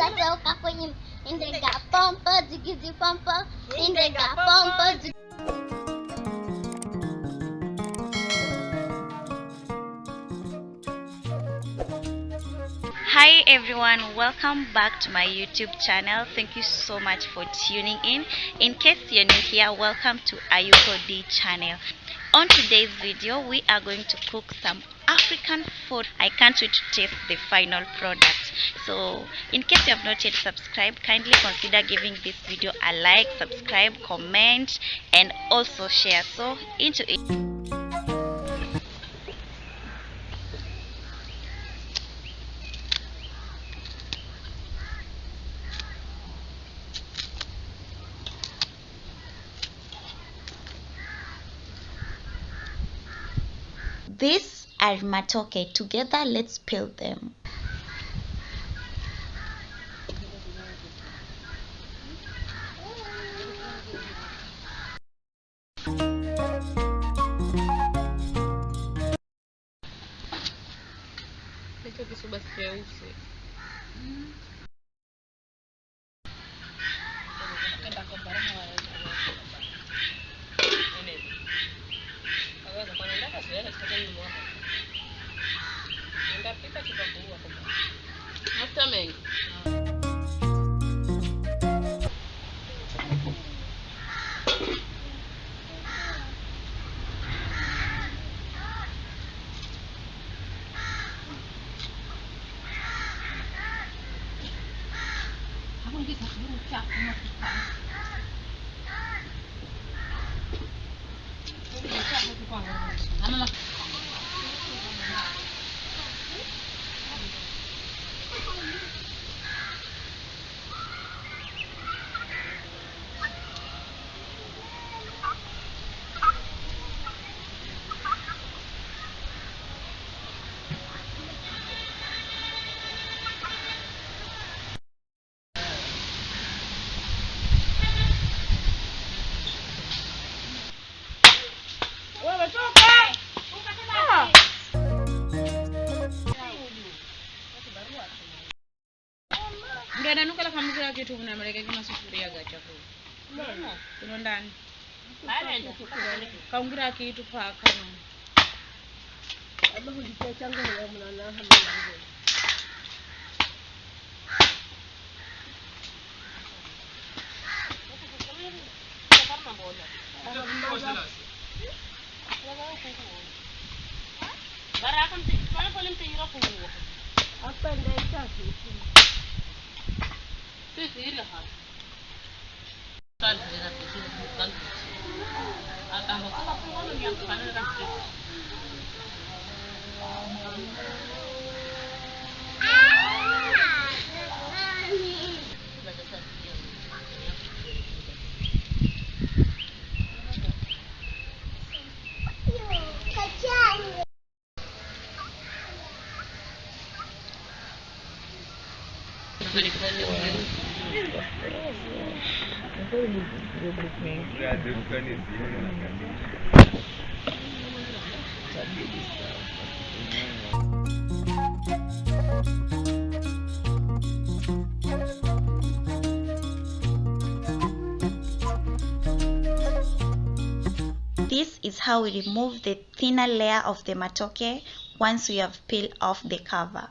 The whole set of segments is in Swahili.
Nikatoka kwenye indega pompa zigizi pompa indega pompa. Hi everyone, welcome back to my YouTube channel. Thank you so much for tuning in. In case you're new here, welcome to Ayuko D channel. On today's video, we are going to cook some African food. I can't wait to taste the final product. So in case you have not yet subscribed, kindly consider giving this video a like, subscribe, comment, and also share. So into it. These are matoke. Together, let's peel them. Ndio nuka la kamera kitu mnameleka kama sufuria ga chakula. Mbona? Kuna ndani. Kaungira kitu paka. Aba hulicha changu ya mnana hamna. Barakam mana paling tinggi aku. Apa yang dah cakap? Sihir lah. Kan kita bukan. Atau apa orang yang panen rapi. This is how we remove the thinner layer of the matoke once we have peeled off the cover.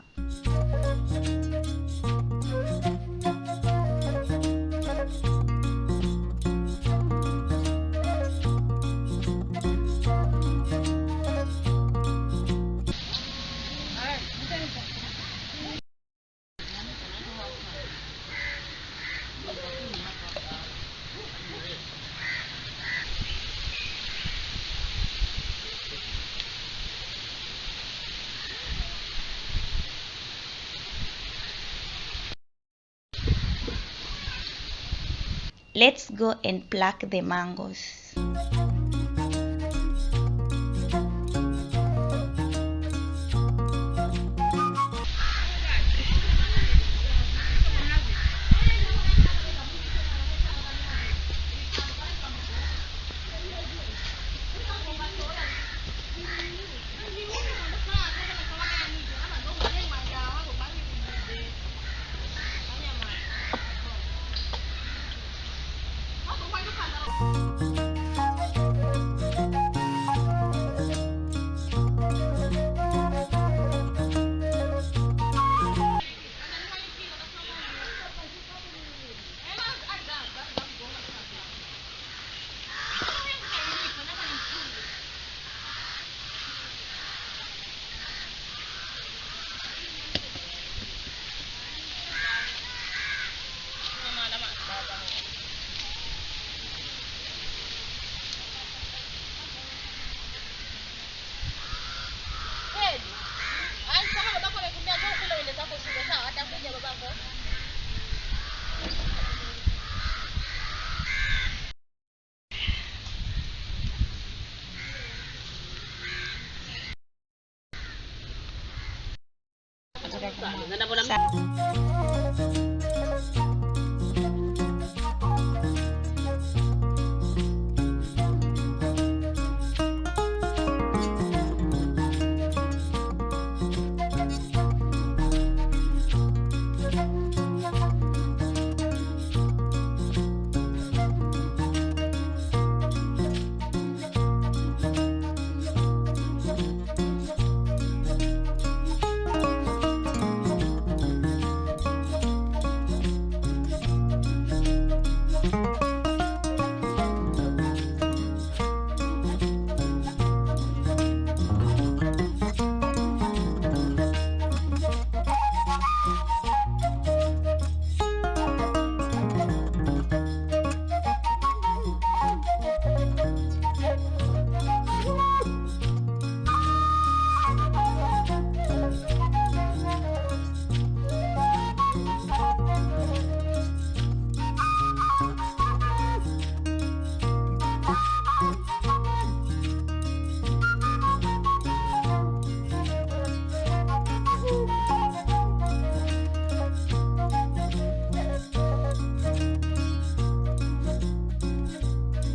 Let's go and pluck the mangoes.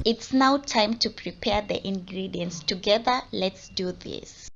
It's now time to prepare the ingredients. Together, let's do this.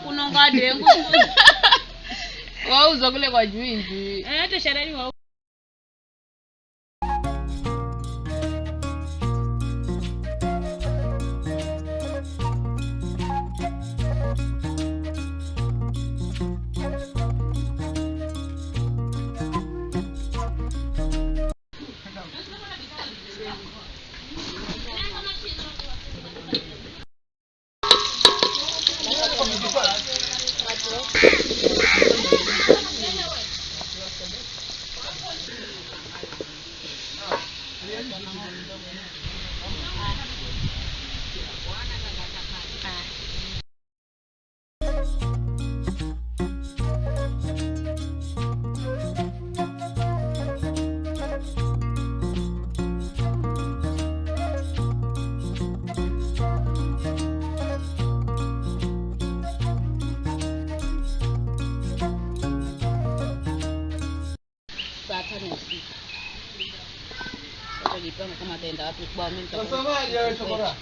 Kunonga dengu. Wauza kule kwa juinji. Hata sharani wa kama tenda watu kwa mimi Unasemaje wewe chokora?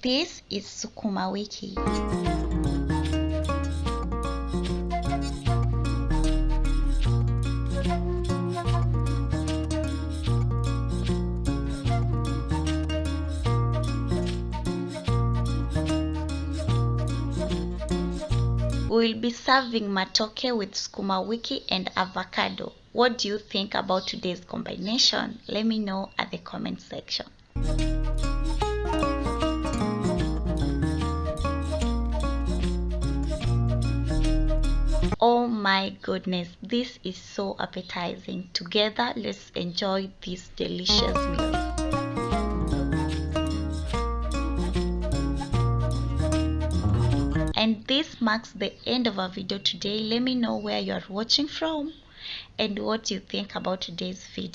This is sukuma wiki. We'll be serving matoke with sukuma wiki and avocado. What do you think about today's combination? Let me know at the comment section. Oh my goodness, this is so appetizing. Together, let's enjoy this delicious meal. And this marks the end of our video today. Let me know where you are watching from and what you think about today's video.